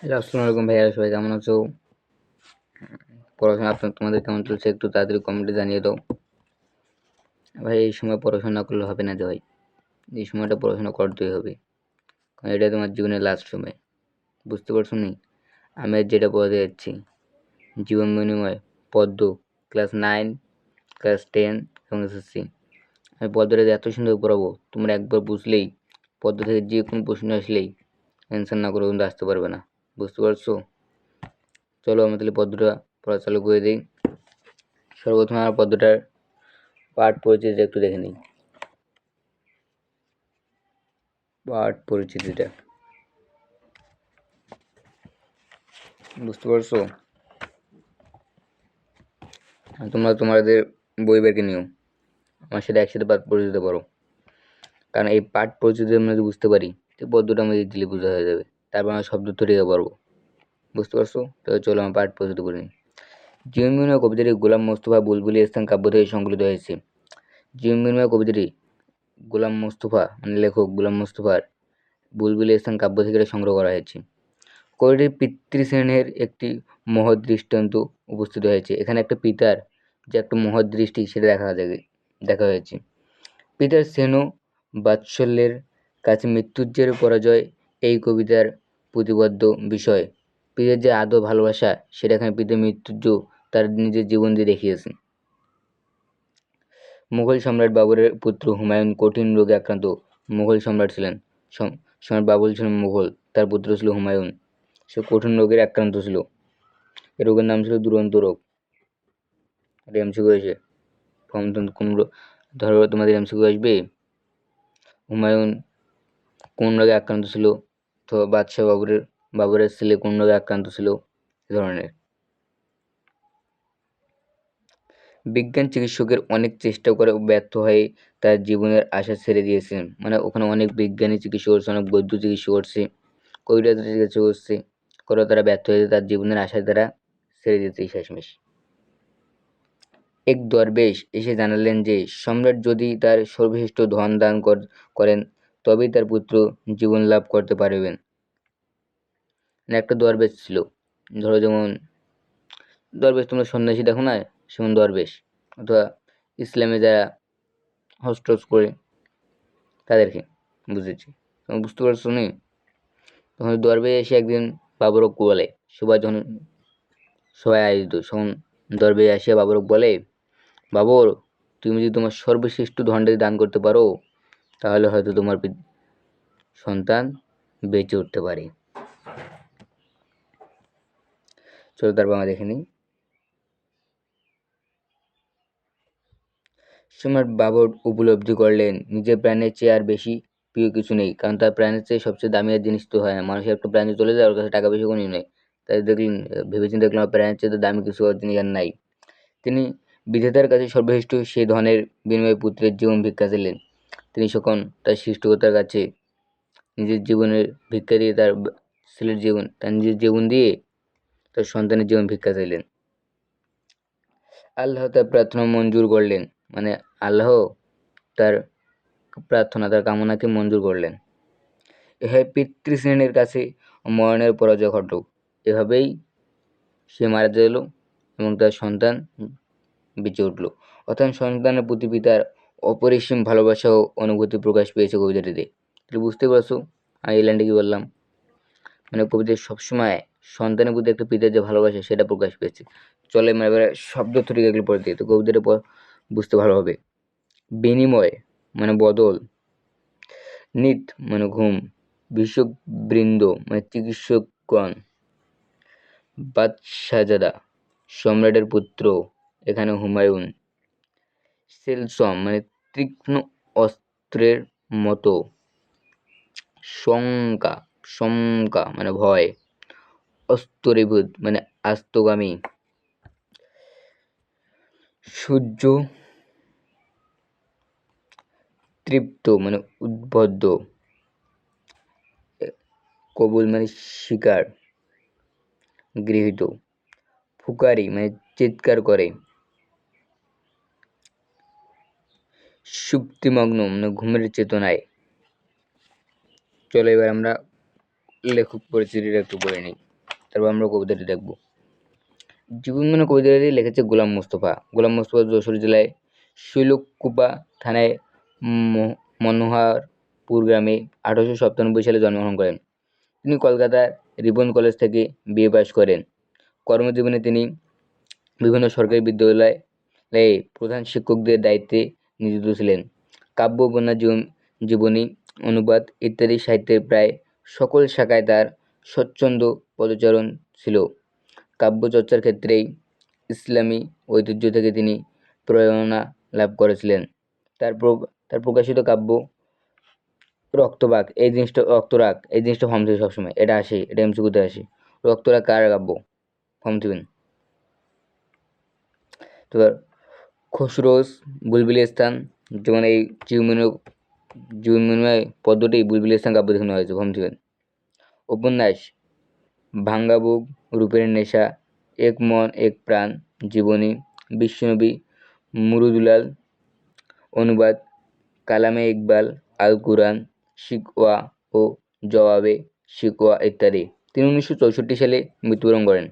Hello, আসসালামু আলাইকুম ভাইয়া, সবাই কেমন আছো? পড়াশোনা তোমাদের কেমন চলছে? একটু তাড়াতাড়ি কমেন্টে জানিয়ে দাও ভাই। এই সময় পড়াশোনা না করলে হবে না যে ভাই, এই সময়টা পড়াশোনা করতেই হবে, কারণ এটা তোমার জীবনের লাস্ট সময়। বুঝতে পারছো নি? আমি আজ যেটা পড়াতে যাচ্ছি, জীবন বিনিময় পদ্ম, ক্লাস 9, ক্লাস 10 এবং এসএসসি। আমি পদ্মটা এত সুন্দর পড়াবো, তোমরা একবার বুঝলেই পদ্ম থেকে যে কোনো প্রশ্ন আসলেই অ্যান্সার না করে কিন্তু আসতে পারবে না। বুঝতে পারছো? চলো আমি তাহলে পদ্মটা পড়া চালু করে দিই। সর্বপ্রথম আমার পদ্মটার পাঠ পরিচিতিটা একটু দেখে নিই। পাঠ পরিচিতিটা বুঝতে পারছো? তোমরা তোমাদের বই বের নিও, আমার সাথে একসাথে পাঠ পরিচিতি পারো, কারণ এই পাঠ পরিচিতি আমরা যদি বুঝতে পারি, তো পদ্মটা আমাদের দিলে বোঝা হয়ে যাবে। তারপর আমরা শব্দ তৈরি পারবো। বুঝতে পারছো? তাহলে চলো আমার পাঠ পরিচিতি করে নিই। জীবন বিনিময় কবিতাটি গোলাম মোস্তফা বুলবুলি স্থান কাব্য থেকে সংকলিত হয়েছে। জীবন বিনিময় কবিতাটি গোলাম মোস্তফা মানে লেখক গোলাম মোস্তফার বুলবুলি স্থান কাব্য থেকে সংগ্রহ করা হয়েছে। কবিটির পিতৃশ্রেণীর একটি মহৎ দৃষ্টান্ত উপস্থিত হয়েছে। এখানে একটা পিতার যে একটা মহৎ দৃষ্টি সেটা দেখা হয়েছে। পিতার স্নেহ বাৎসল্যের কাছে মৃত্যুর পরাজয় এই কবিতার প্রতিপাদ্য বিষয়। পিতার যে আদর ভালোবাসা সেটা এখানে পিতার মৃত্যুর তার নিজের জীবন দিয়ে দেখিয়েছেন। মুঘল সম্রাট বাবরের পুত্র হুমায়ুন কঠিন রোগে আক্রান্ত। মুঘল সম্রাট ছিলেন, সম্রাট বাবর ছিলেন মুঘল, তার পুত্র ছিল হুমায়ুন। সে কঠিন রোগের আক্রান্ত ছিল। এই রোগের নাম ছিল দুরন্ত রোগ। এটা এমসিকিউ হয়েছে। কোন ধরো তোমাদের এমসিকিউ আসবে, হুমায়ুন কোন রোগে আক্রান্ত ছিল, তো বাদশাহ বাবরের ছেলে কোন রোগে আক্রান্ত ছিল, এ ধরনের। বিজ্ঞান চিকিৎসকের অনেক চেষ্টা করে ব্যর্থ হয়ে তার জীবনের আশা ছেড়ে দিয়েছেন। মানে ওখানে অনেক বিজ্ঞানী চিকিৎসা করছে, অনেক বৈদ্য চিকিৎসা করছে, কবিরাজ চিকিৎসা করছে, করে তারা ব্যর্থ হয়েছে, তার জীবনের আশা তারা ছেড়ে দিতে শেষমেশ। এক দরবেশ এসে জানালেন যে সম্রাট যদি তার সর্বশ্রেষ্ঠ ধন দান করেন তবেই তার পুত্র জীবন লাভ করতে পারবেন। মানে একটা দরবেশ ছিল, ধরো যেমন দরবেশ তোমরা সন্ন্যাসী দেখো না, সেমন দরবেশ, অথবা ইসলামে যারা হজ করে তাদেরকে বুঝেছি। তুমি বুঝতে পারছো নি? তখন দরবেশ এসে একদিন বাবরক বলে, যখন সবাই আয়োজিত, তখন দরবেশ আসিয়া বাবরক বলে, বাবর, তুমি যদি তোমার সর্বশ্রেষ্ঠ ধনটা দান করতে পারো তাহলে হয়তো তোমার সন্তান বেঁচে উঠতে পারে। চলো তারপর আমরা দেখে নিই। সম্রাট বাবর উপলব্ধি করলেন নিজের প্রাণের চেয়ে আর বেশি প্রিয় কিছু নেই, কারণ তার প্রাণের চেয়ে সবচেয়ে দামি জিনিস তো হয় না। মানুষের একটা প্রাণে চলে যায়, ওর কাছে টাকা পয়সা কোনো নেই। তাই দেখলেন, ভেবেচিন্তে দেখলাম প্রাণের চেয়ে তো দামি কিছু জিনিস আর নাই। তিনি বিধাতার কাছে সর্বশ্রেষ্ঠ সেই ধনের বিনিময়ে পুত্রের জীবন ভিক্ষা চাইলেন। তিনি যখন তার সৃষ্টিকর্তার কাছে নিজের জীবনের ভিক্ষা দিয়ে তার নিজের জীবন দিয়ে তার সন্তানের জীবন ভিক্ষা চাইলেন। আল্লাহ তার প্রার্থনা মঞ্জুর করলেন। মানে আল্লাহ তার প্রার্থনা, তার কামনাকে মঞ্জুর করলেন। এভাবে পিতৃশ্রেণীর কাছে মরণের পরাজয় ঘটল। এভাবেই সে মারা গেল এবং তার সন্তান বেঁচে উঠল। অর্থাৎ সন্তানের প্রতি পিতার অপরিসীম ভালোবাসা ও অনুভূতি প্রকাশ পেয়েছে কবিতাটিতে। তাহলে বুঝতে পারছো আমি এই লাইনটা কি বললাম? মানে কবিতায় সবসময় সন্তানের প্রতি একটা পিতার যে ভালোবাসা সেটা প্রকাশ পেয়েছে। চলে এবারে শব্দ তরিকা এগুলো পড়ে দিই, তো কবিতাটা বুঝতে ভালো হবে। বিনিময় মানে বদল, নিত মানে ঘুম, বৃন্দ মানে চিকিৎসকগণ, বাদশাহজাদা সম্রাটের পুত্র, এখানে হুমায়ুন, সেলসম মানে তীক্ষ্ণ অস্ত্রের মতো, শঙ্কা শঙ্কা মানে ভয়, অস্তরীভূত মানে আস্তগামী, সূর্য তৃপ্ত মানে উদ্বুদ্ধ, কবুল মানে শিকার, গৃহীত, ফুকারি মানে চিৎকার করে, সুপ্তিমগ্ন মানে ঘুমের চেতনায়। চলো এবার আমরা লেখক পরিচিতিটা একটু পড়ে নিই। তারপর আমরা কবিতাটি দেখব। জীবন কবিতাটি লিখেছে গোলাম মোস্তফা। গোলাম মোস্তফা যশোর জেলায় শৈলকুপা থানায় মনোহরপুর গ্রামে 1897 সালে জন্মগ্রহণ করেন। তিনি কলকাতার রিপন কলেজ থেকে বিএ পাশ করেন। কর্মজীবনে তিনি বিভিন্ন সরকারি বিদ্যালয়ে প্রধান শিক্ষকদের দায়িত্বে নিয়োজিত ছিলেন। কাব্য, উপন্যাস, জীবনী, অনুবাদ ইত্যাদি সাহিত্যের প্রায় সকল শাখায় তার স্বচ্ছন্দ পদচারণ ছিল। কাব্য চর্চার ক্ষেত্রেই ইসলামী ঐতিহ্য থেকে তিনি প্রেরণা লাভ করেছিলেন। তার প্রকাশিত কাব্য রক্তবাক এই জিনিসটা ফর্ম থেকে সবসময় এটা আসে, এটা এমসিকিউতে আসে। রক্তরাগ কার কাব্য? ফর্ম দিবেন। তো খসরোস বুলবুলিস্তান, যেমন এই জীবনময় পদ্মটি বুলবুলিস্তান কাব্য থেকে নেওয়া হয়েছে, ফর্ম দিবেন। উপন্যাস ভাঙ্গা বুক, রূপের নেশা, এক মন এক প্রাণ, জীবনী, বিশ্বনবী মুরুদুলাল, অনুবাদ কালামে ইকবাল, আল কুরআন, শিকওয়া ও জওয়াবে শিকওয়া ইত্যাদি। তিনি 1964 সালে মৃত্যুবরণ করেন।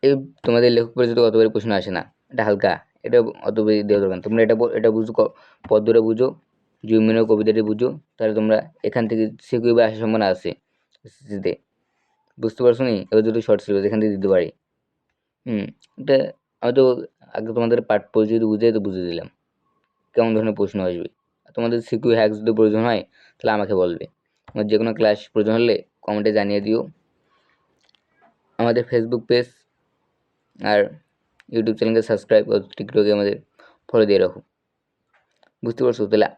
এই তোমাদের লেখক পরিচিত অতবারই প্রশ্ন আসে না, এটা হালকা, এটা অত বেশি দেওয়া দরকার। তোমরা এটা বুঝো, পদ্মটা বুঝো, জুমিনের কবিতাটি বুঝো, তাহলে তোমরা এখান থেকে শিখবে আসার সম্ভাবনা আছে দিতে। বুঝতে পারছো নি? এবার দুটো শর্ট সিলেবাস এখান থেকে দিতে পারি। এটা হয়তো আগে তোমাদের পাঠ পরিচিতি বুঝে তো বুঝে দিলাম কেমন ধরনের প্রশ্ন আসবে। তোমাদের সিকিউ হ্যাক যদি প্রয়োজন হয় তাহলে আমাকে বলবে। আমার যে কোনো ক্লাস প্রয়োজন হলে কমেন্টে জানিয়ে দিও। আমাদের ফেসবুক পেজ আর ইউটিউব চ্যানেলকে সাবস্ক্রাইব ও টিকটকে আমাদের ফলো দিয়ে রাখো। বুঝতে পারছো? তাহলে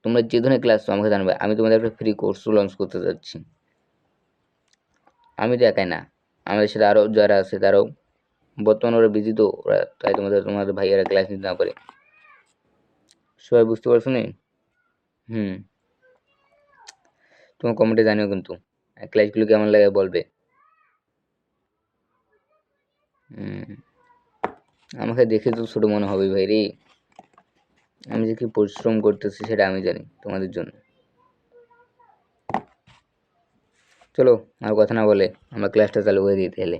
তোমরা যে ধরনের ক্লাস আমাকে জানাবে। আমি তোমাদের একটা ফ্রি কোর্সও লঞ্চ করতে যাচ্ছি। আমি তো একাই না, আমাদের সাথে আরও যারা আছে তারাও বর্তমানে ওরা বিজি, তো ওরা তাই তোমাদের ভাইয়ারা ক্লাস নিতে না পারে। সবাই বুঝতে পারছো নি? তোমার কমেন্টে জানিও কিন্তু ক্লাসগুলো কেমন লাগে বলবে। আমাকে দেখে তো ছোট মনে হবে ভাই রে, আমি যে কি পরিশ্রম করতেছি সেটা আমি জানি তোমাদের জন্য। চলো আর কথা না বলে আমরা ক্লাসটা চালু করে দিই তাহলে।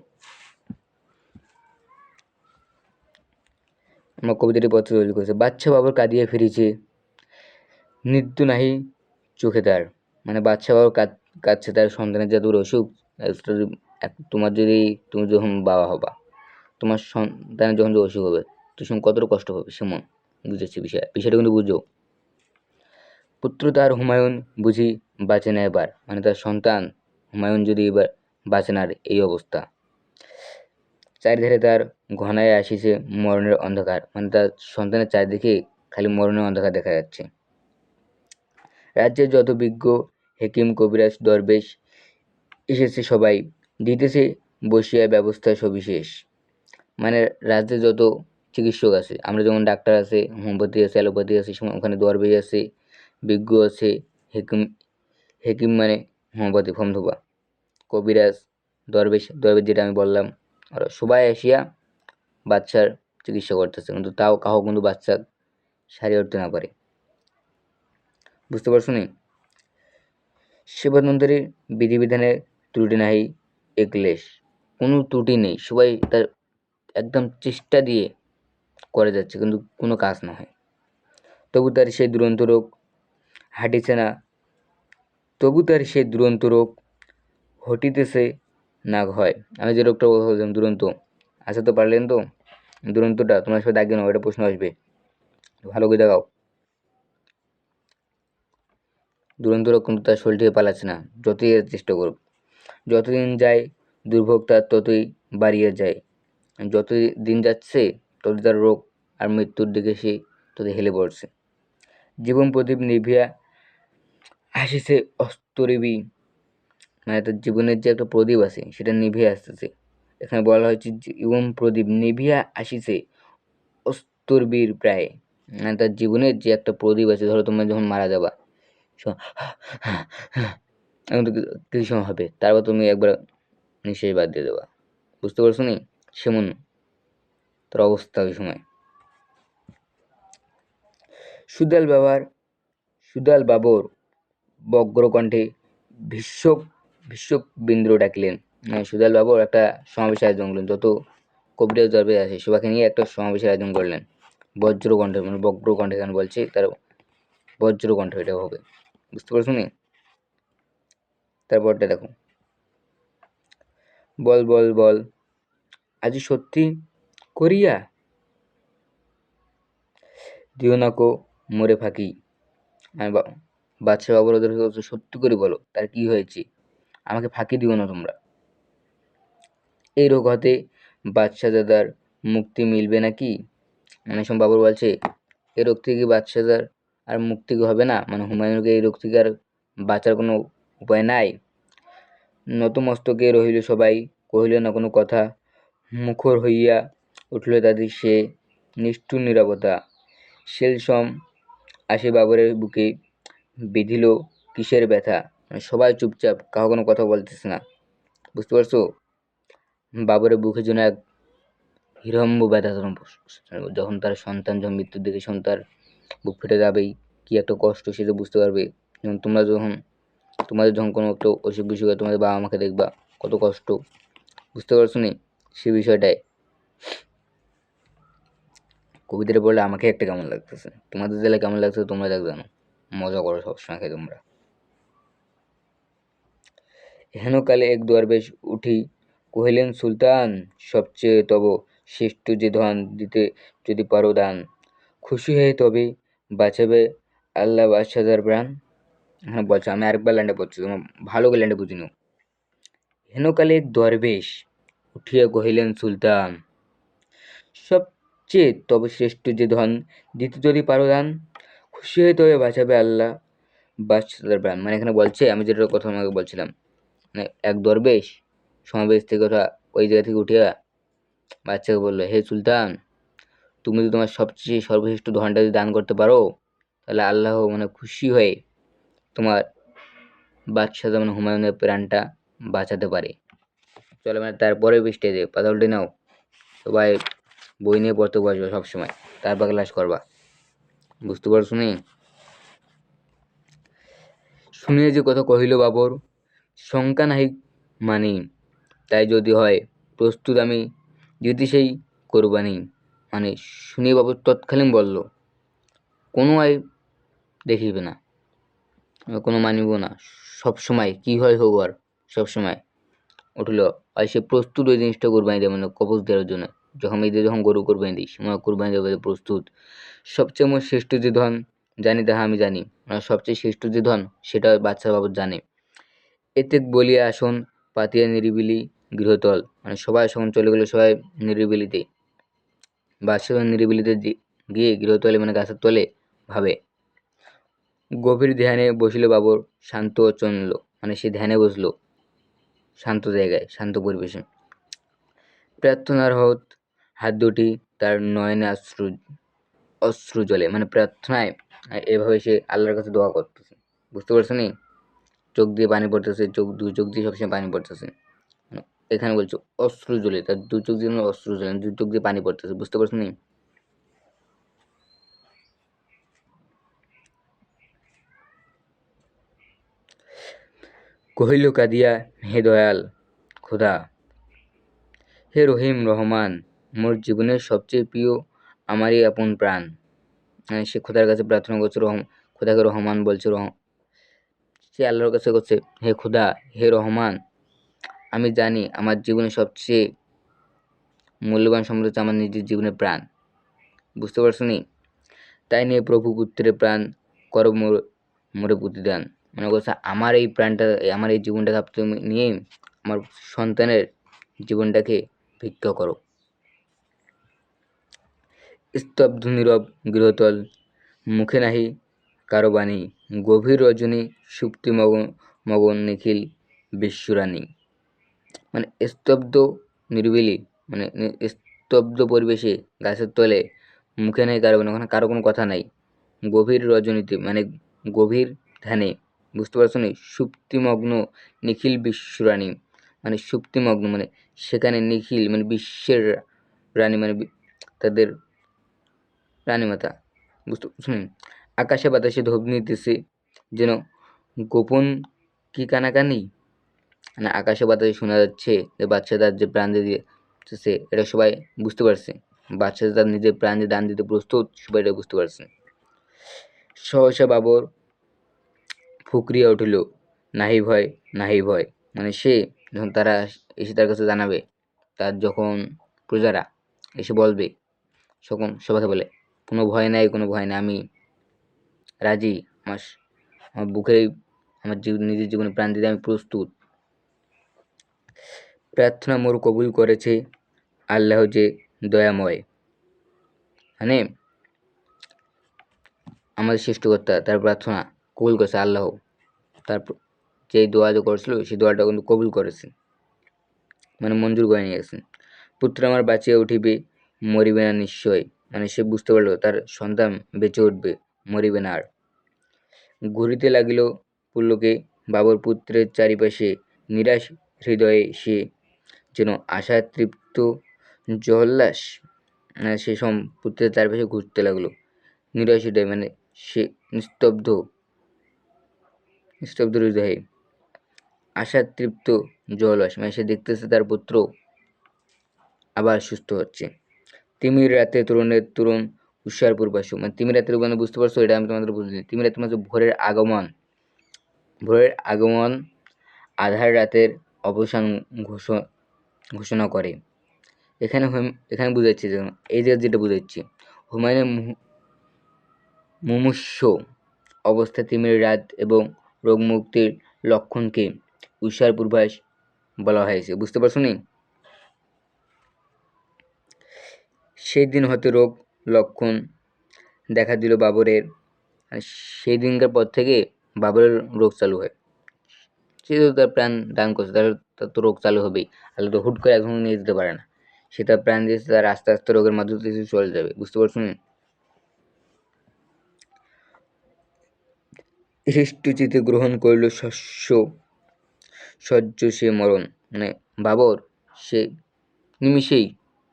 আমার কবিতাটি পত্র তৈরি করেছে। বাচ্চা বাবুর কাঁদিয়ে ফিরেছে, নৃত্য নাহি চোখে তার। মানে বাচ্চা বাবু কাঁদছে তার সন্তানের যে দূর অসুখ। তুমি যখন বাবা হবা, তোমার সন্তানের যখন যে অসুখ হবে তখন কতটা কষ্ট হবে সেমন বুঝেছি বিষয়টা কিন্তু বুঝো। পুত্র তার হুমায়ুন বুঝি বাঁচে না এবার, মানে তার সন্তান হুমায়ুন যদি এবার বাঁচে না, এই অবস্থা। চারিধারে তার ঘনায় আসিছে মরণের অন্ধকার, মানে তার সন্তানের চারিদিকে খালি মরণের অন্ধকার দেখা যাচ্ছে। রাজ্যের যত বিজ্ঞ হেকিম কবিরাজ দরবেশ এসেছে সবাই দিতেছে বসিয়া ব্যবস্থা সবিশেষ। মানে রাজ্যে যত চিকিৎসক আছে, আমরা যেমন ডাক্তার আছে, হোমিওপ্যাথি আছে, অ্যালোপ্যাথি আছে, ওখানে দরবেশ আছে, বিজ্ঞ আছে, হেকিম হেকিম মানে হোমিওপ্যাথি ফর্ম ধোবা, কবিরাজ, দরবেশ যেটা আমি বললাম, ওরা সবাই আসিয়া বাচ্চার চিকিৎসা করতেছে, কিন্তু তাও কাহো কিন্তু বাচ্চা সারিয়ে উঠতে না পারে। বুঝতে পারছো নি? সেবাতন্ত্রের বিধিবিধানের ত্রুটি নাহি একলেশ, কোনো ত্রুটি নেই, সবাই তার একদম চেষ্টা দিয়ে করে যাচ্ছে কিন্তু কোনো কাজ না হয়। তবু তার সেই দুরন্ত রোগ হাঁটিছে না, তবু তার সেই দুরন্ত রোগ হটিতেছে না হয়। আমি যে রোগটা বলছিলাম দুরন্ত, আচ্ছা তো পারলেন তো? দুরন্তটা তোমার সাথে দাগ নাও, এটা প্রশ্ন আসবে, ভালো করে দেখাও। দুরন্ত রোগ কিন্তু তার শরীর থেকে পালাচ্ছে না, যতই এর চেষ্টা করুক। যতদিন যায় দুর্ভোগ তার ততই বাড়িয়ে যায়, যতই দিন যাচ্ছে ততই তার রোগ আর মৃত্যুর দিকে সে ততই হেলে পড়ছে। জীবন প্রদীপ নিভিয়া আসিছে অস্তরিবি, মানে তার জীবনের যে একটা প্রদীপ আছে সেটা নিভিয়ে আসতেছে। এখানে বলা হয়েছে জীবন প্রদীপ নিভিয়া আসিছে অস্তরবীর প্রায়, মানে তার জীবনের যে একটা প্রদীপ আছে, ধরো তোমরা যখন মারা যাবা এখন তো কিছু সময় হবে, তারপর তুমি একবার নিঃশ্বাস বাদ দিয়ে দেবা। বুঝতে পারছো নি? সেমন তোর অবস্থা ওই সময়। সুদাল বাবর বগ্রকণ্ঠে ভীষ্ম বিশ্ববিন্দ্র ডাকিলেন। সুজাল বাবুর একটা সমাবেশের আয়োজন করলেন, যত কবিরাজ দরবে আছে সবাইকে নিয়ে একটা সমাবেশের আয়োজন করলেন বজ্রকণ্ঠে, মানে বজ্রকণ্ঠে কেন বলছি, তার বজ্রকণ্ঠ এটা হবে, বুঝতে পারছো নি? তারপরটা দেখো, বল বল বল আজি সত্যি করিয়া দিও না কো মোরে ফাঁকি। আমি বাদশা বাবুর ওদেরকে বলছে, সত্যি করে বলো তার কি হয়েছে, আমাকে ফাঁকি দিও না তোমরা। এই রোগ হতে বাদশাহজাদার মুক্তি মিলবে নাকি? অনেক সময় বাবর বলছে, এই রোগ থেকে বাদশাহজাদার আর মুক্তি হবে না, মানে হুমায়ুনকে এই রোগ থেকে আর বাঁচার কোনো উপায় নাই। নতমস্তকে রহিল সবাই, কহিল না কোনো কথা, মুখর হইয়া উঠল তাদের সে নিষ্ঠুর নীরবতা। সেলসম আসে বাবরের বুকে, বিধিল কিসের ব্যথা। মানে সবাই চুপচাপ, কাহো কোনো কথা বলতেছে না, বুঝতে পারছো? বাবরের বুকে যেন এক হিরম্ব ব্যথা যখন তার সন্তান যখন মৃত্যুর দিকে, সন্তান বুক ফেটে যাবেই, কি একটা কষ্ট সে তো বুঝতে পারবে। যেমন তোমরা যখন, তোমাদের যখন কোনো একটা অসুখ বিসুখ হয়, তোমাদের বাবা মাকে দেখবা কত কষ্ট, বুঝতে পারছো নি সে বিষয়টাই। কবিতাটা বললে আমাকে একটা কেমন লাগতেছে, তোমাদের জেলা কেমন লাগতেছে তোমরা দেখ, জানো, মজা করো সবসময় খাই তোমরা। হেন কালে এক দরবেশ উঠি কহিলেন, সুলতান সবচেয়ে তব শ্রেষ্ঠ যে ধন দিতে যদি পারো দান, খুশি হয়ে তবে বাঁচাবে আল্লাহ বাদশাদার প্রাণ। হ্যাঁ বলছো, আমি আরেকবার ল্যান্ডে পড়ছি, তোমার ভালো করে ল্যান্ডে বুঝিনি। হেন কালে এক দরবেশ উঠিয়া কহিলেন, সুলতান সবচেয়ে তবে শ্রেষ্ঠ যে ধন দিতে যদি পারো দান, খুশি হয়ে তবে বাঁচাবে আল্লাহ বাদশাদার প্রাণ। মানে এখানে বলছে, আমি যেটা কথা আমাকে বলছিলাম, মানে এক দরবেশ সমাবেশ থেকে ওঠা, ওই জায়গা থেকে উঠিয়া বাচ্চাকে বললো, হে সুলতান, তুমি যদি তোমার সবচেয়ে সর্বশ্রেষ্ঠ ধনটা যদি দান করতে পারো, তাহলে আল্লাহ মানে খুশি হয়ে তোমার বাদশাহ যেমন হুমায়ুনের প্রাণটা বাঁচাতে পারে। চলো মানে তারপরে স্টেজে পাতা উল্টে নাও, সবাই বই নিয়ে পড়তে বসবে সবসময়, তারপর ক্লাস করবা, বুঝতে পারছো নি? শুনিয়ে যে কথা কহিল বাবর, শঙ্কা নাহি মানি, তাই যদি হয় প্রস্তুত আমি দিতে সেই কোরবানি। মানে শুনিয়ে বাবু তৎকালীন বলল, কোনো আয় দেখিবে না, কোনো মানিব না, সবসময় কি হয় হোক, আর সবসময় উঠল আর সে প্রস্তুত ওই জিনিসটা কোরবানি দেবে, মানে কবজ দেওয়ার জন্য। যখন এই যে যখন গরু কোরবানি দিই, সময় কোরবানি দেবে প্রস্তুত। সবচেয়ে আমার শ্রেষ্ঠ যে ধন জানি তাহা আমি জানি, মানে সবচেয়ে শ্রেষ্ঠ যে ধন সেটা বাচ্চা বাবদ জানে। এতে বলিয়া আসন পাতিয়া নিরিবিলি গৃহতল, মানে সবাই যখন চলে গেলো, সবাই নিরিবিলিতে, বাদশাহ নিরিবিলিতে গিয়ে গৃহতলে মানে গাছের তলে ভাবে। গভীর ধ্যানে বসিল বাবর, শান্ত চন্দ্র, মানে সে ধ্যানে বসলো শান্ত জায়গায়, শান্ত পরিবেশে। প্রার্থনার হাত দুটি তার নয়নে অশ্রু জলে, মানে প্রার্থনায় এভাবে সে আল্লাহর কাছে দোয়া করতেছে, বুঝতে পারছো নি? চোখ দিয়ে পানি পড়তেছে, দুই চোখ দিয়ে সবসময় পানি পড়তেছে। মানে এখানে বলছো অশ্রু জলে, তার দুই চোখ দিয়ে অশ্রু জলে, দুই চোখ দিয়ে পানি পড়তেছে, বুঝতে পারছো নি? কহিল কাঁদিয়া, হে দয়াল খোদা, হে রহিম রহমান, মোর জীবনের সবচেয়ে প্রিয়, আমারই আপন প্রাণ। মানে সে খোদার কাছে প্রার্থনা করছে, খোদাকে রহমান বলছে, সে আল্লাহর কাছে করছে, হে খোদা, হে রহমান, আমি জানি আমার জীবনের সবচেয়ে মূল্যবান সম্পদ হচ্ছে আমার নিজের জীবনের প্রাণ, বুঝতে পারছো নি? তাই নিয়ে প্রভু পুত্রের প্রাণ করো মোরে প্রতিদান। মনে করছে আমার এই প্রাণটা, আমার এই জীবনটাকে তুমি নিয়ে আমার সন্তানের জীবনটাকে ভিক্ষা করো। স্তব্ধ নীরব গৃহতল, মুখে নাহি কারো বাণী, গভীর রজনী সুপ্তি মগন মগন নিখিল বিশ্বরানী। মানে স্তব্ধ নিরিবিলি, মানে স্তব্ধ পরিবেশে গাছের তলে, মুখে নেই কারো, ওখানে কারো কোনো কথা নাই, গভীর রজনীতে মানে গভীর ধ্যানে, বুঝতে পারছো নি? সুপ্তিমগ্ন নিখিল বিশ্বরানী, মানে সুপ্তিমগ্ন মানে সেখানে নিখিল মানে বিশ্বের রানী, মানে তাদের রানীমাতা, বুঝতে পারছো নি? আকাশে বাতাসে ধ্বনিতেছে যেন গোপন কি কানাকানি, মানে আকাশে বাতাসে শোনা যাচ্ছে যে বাচ্চা তার যে প্রাণ দিতেছে, এটা সবাই বুঝতে পারছে। বাচ্চা তার নিজের প্রাণ দিয়ে দান দিতে প্রস্তুত, সবাই এটা বুঝতে পারছে। সহসা বাবর ফুকরিয়া উঠিল, নাহি ভয়, নাহি ভয়। মানে সে যখন তারা এসে তার কাছে জানাবে, তার যখন প্রজারা এসে বলবে, তখন সবাইকে বলে, কোনো ভয় নাই, কোনো ভয় নাই, আমি রাজি, আমার আমার বুকে আমার নিজের জীবনে প্রাণ দিতে আমি প্রস্তুত। প্রার্থনা মোর কবুল করেছে আল্লাহ যে দয়াময়। মানে আমাদের সৃষ্টিকর্তা তার প্রার্থনা কবুল করেছে আল্লাহ। তার যে দোয়া যে করেছিল সেই দোয়াটা কিন্তু কবুল করেছে, মানে মঞ্জুর করে নিয়েছেন। পুত্র আমার বাঁচিয়া উঠিবে, মরিবে না নিশ্চয়। মানে সে বুঝতে পারলো তার সন্তান বেঁচে উঠবে, মরিবে না আর। ঘুরিতে লাগিল পুলকে বাবর পুত্রের চারিপাশে, নিরাশ হৃদয়ে সে যেন আশা তৃপ্ত জহল্লাস। সে পুত্রের চারপাশে ঘুরতে লাগলো, নিরাশ হৃদয়, মানে সে নিস্তব্ধ নিস্তব্ধ হৃদয়ে আশা তৃপ্ত জহল্লাস, মানে সে দেখতেছে তার পুত্র আবার সুস্থ হচ্ছে। তিমির রাতে তরুণের তরুণ উষার পূর্বাসু, মানে তিমির রাতের মানে বুঝতে পারছো, এটা আমি তোমাদের বুঝিনি। তিমির রাতে মানে ভোরের আগমন, ভোরের আগমন আধার রাতের অবসান ঘোষণা করে। এখানে এখানে বুঝাচ্ছি যে এই যে যেটা বুঝাচ্ছি, হুমায়ুনের মুমূর্ষু অবস্থা, তিমির রাত এবং রোগমুক্তির লক্ষণকে উষার পূর্বাস বলা হয়েছে। বুঝতে পারছো নি? সেই দিন হতে রোগ লক্ষণ দেখা দিল বাবরের। সেই দিনকার পর থেকে বাবরের রোগ চালু হয়। সে তো তার প্রাণ দান করছে, তার তো রোগ চালু হবেই। তাহলে তো হুট করে এখন নিয়ে যেতে পারে না। সে তার প্রাণ দিয়েছে, তার আস্তে আস্তে রোগের মাধ্যমে চলে যাবে। বুঝতে পারছো নি? হৃষ্টচিতে গ্রহণ করিল শস্য সহ্য সে মরণ। মানে বাবর সে নিমিষেই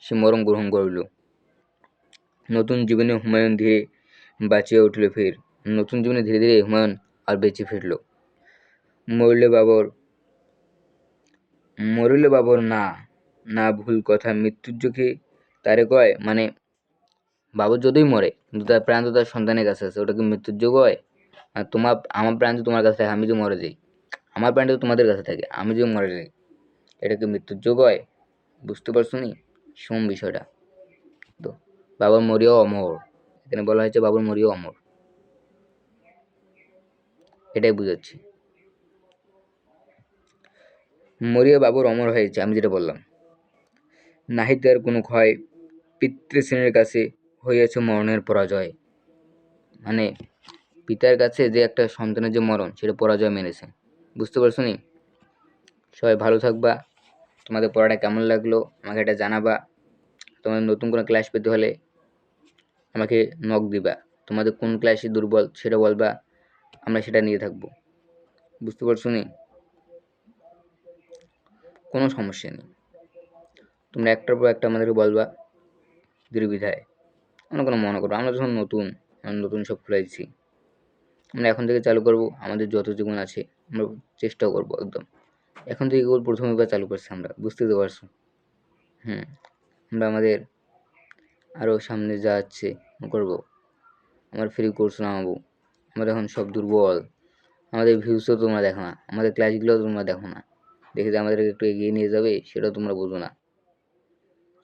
সে মরণ গ্রহণ করিল। নতুন জীবনে হুমায়ুন ধীরে বাঁচিয়া উঠিল ফের। নতুন জীবনে ধীরে ধীরে হুমায়ুন আর বেঁচে ফিরল। মরলে বাবর, মরিলে বাবর না, না ভুল কথা মৃত্যুর চোখে তারে কয়। মানে বাবর যতই মরে, কিন্তু তার প্রাণ তো তার সন্তানের কাছে আছে, ওটা কি মৃত্যুর যোগ হয়? আর আমার প্রাণ তো তোমার কাছে থাকে, আমি যে মরে যাই, আমার প্রাণটা তো তোমাদের কাছে থাকে, আমি যে মরে যাই, এটা কি মৃত্যুর যোগ হয়? বুঝতে পারছো নি বিষয়টা? তো বাবর মরিয়াও অমর, এখানে বলা হয়েছে বাবর মরিয়াও অমর, এটাই বুঝাচ্ছি। মরিয়া বাবর অমর হয়েছে, আমি যেটা বললাম। নাহি তার কোনো ক্ষয়, পিতৃশ্রেণীর কাছে হইয়াছে মরণের পরাজয়। মানে পিতার কাছে যে একটা সন্তানের যে মরণ, সেটা পরাজয় মেনেছে। বুঝতে পারছো নি? সবাই ভালো থাকবা। তোমাদের পড়াটা কেমন লাগলো আমাকে এটা জানাবা। তোমাদের নতুন কোনো ক্লাস পেতে হলে আমাকে নক দিবা। তোমাদের কোন ক্লাসে দুর্বল সেটা বলবা, আমরা সেটা নিয়ে থাকবো। বুঝতে পারছো নি? কোনো সমস্যা নেই, তোমরা একটার পর একটা আমাদেরকে বলবা নির্দ্বিধায়। আমরা কোনো মনে করবো, আমরা যখন নতুন নতুন সব খুলেছি, আমরা এখন থেকে চালু করব। আমাদের যত জীবন আছে আমরা চেষ্টাও করবো একদম। এখন থেকে কেবল প্রথমবার চালু করছি আমরা, বুঝতে তো পারছো। আমরা আমাদের আরও সামনে যা আছে করবো। আমার ফ্রি কোর্স নামাবো। আমরা এখন সব দুর্বল, আমাদের ভিউসও তোমরা দেখো না, আমাদের ক্লাসগুলোও তোমরা দেখো না। দেখে যে আমাদেরকে একটু এগিয়ে নিয়ে যাবে সেটাও তোমরা বোঝো না।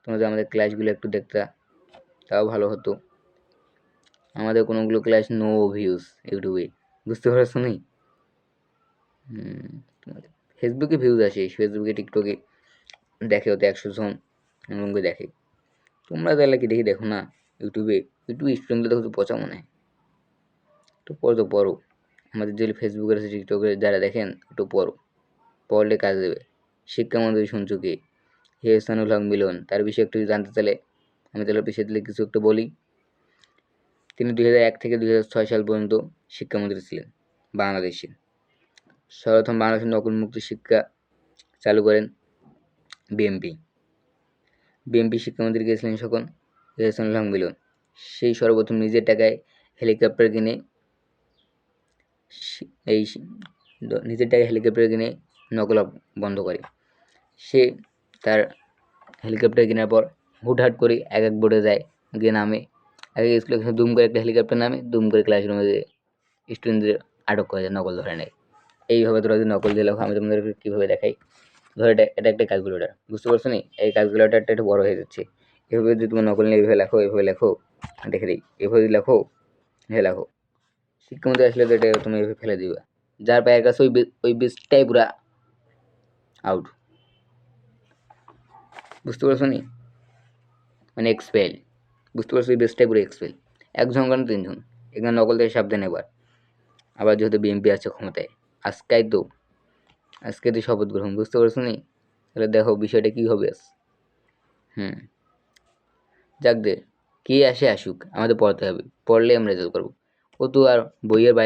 তোমরা যে আমাদের ক্লাসগুলো একটু দেখতা, তাও ভালো হতো। আমাদের কোনোগুলো ক্লাস নো ভিউজ ইউটিউবে, বুঝতে পারছো নি? ফেসবুকে ভিউজ আসে, ফেসবুকে টিকটকে দেখে হতো 100 জন এরকম দেখে। তোমরা তাহলে কি দেখো না ইউটিউবে? ইউটিউবে স্টুডেন্টগুলো দেখো তো পচা মনে হয়। তো পড়ো তো পড়ো, আমাদের যে ফেসবুকের আছে টিকটকে যারা দেখেন একটু পড়ো, পড়লে কাজ দেবে। শিক্ষামন্ত্রী শুনছো কি? এহসানুল হক মিলন, তার বিষয়ে একটু জানতে চাইলে আমি তাহলে বিষয়ে দিলে কিছু একটু বলি। তিনি 2001 থেকে 2006 সাল পর্যন্ত শিক্ষামন্ত্রী ছিলেন বাংলাদেশে। সর্বপ্রথম বাংলাদেশের নকলমুক্ত শিক্ষা চালু করেন বিএমপি। বিএমপি শিক্ষামন্ত্রী কে ছিলেন তখন? এহসানুল হক মিলন। সেই সর্বপ্রথম নিজের টাকায় হেলিকপ্টার কিনে, এই নিজের টাকায় হেলিকপ্টার কিনে নকল বন্ধ করে। সে তার হেলিকপ্টার কেনার পর হুটহাট করে এক এক বোর্ডে যায়, গিয়ে নামে। আগে স্কুলে দুম করে একটা হেলিকপ্টার নামে, দুম করে ক্লাসরুমে যেয়ে স্টুডেন্টদের আটক করে যায়, নকল ধরে নেয়। এইভাবে তোরা যদি নকল দিয়ে লেখো, আমি তোমাদেরকে কীভাবে দেখাই। ধরো এটা একটা ক্যালকুলেটার, বুঝতে পারছো নি? এই ক্যালকুলেটারটা একটু বড় হয়ে যাচ্ছে। এভাবে যদি তোমার নকল নিয়ে এভাবে লেখো, দেখে দিই, এভাবে যদি লেখো, লেখো, শিক্ষামন্ত্রী আসলে তো এটা তুমি এভাবে ফেলে দিবা। যার পায়ের কাছে ওই বীজটাই পুরা আউট, বুঝতে পারছো নি? মানে এক্সপেল, বুঝতে পারছো? এই বীজটাই পুরো এক্সপেল। একজন কেন তিনজন, এখানে নকল থেকে সাবধান। আবার যেহেতু বিএনপি আছে ক্ষমতায়, আজকে তো শপথ গ্রহণ, বুঝতে পারছো নি? তাহলে দেখো বিষয়টা কি হবে। হুম, যাক দে, কে আসে আসুক, আমাদের পড়তে হবে, পড়লে আমরা রেজাল্ট করবো। ও তো আর বইয়ের বাইরে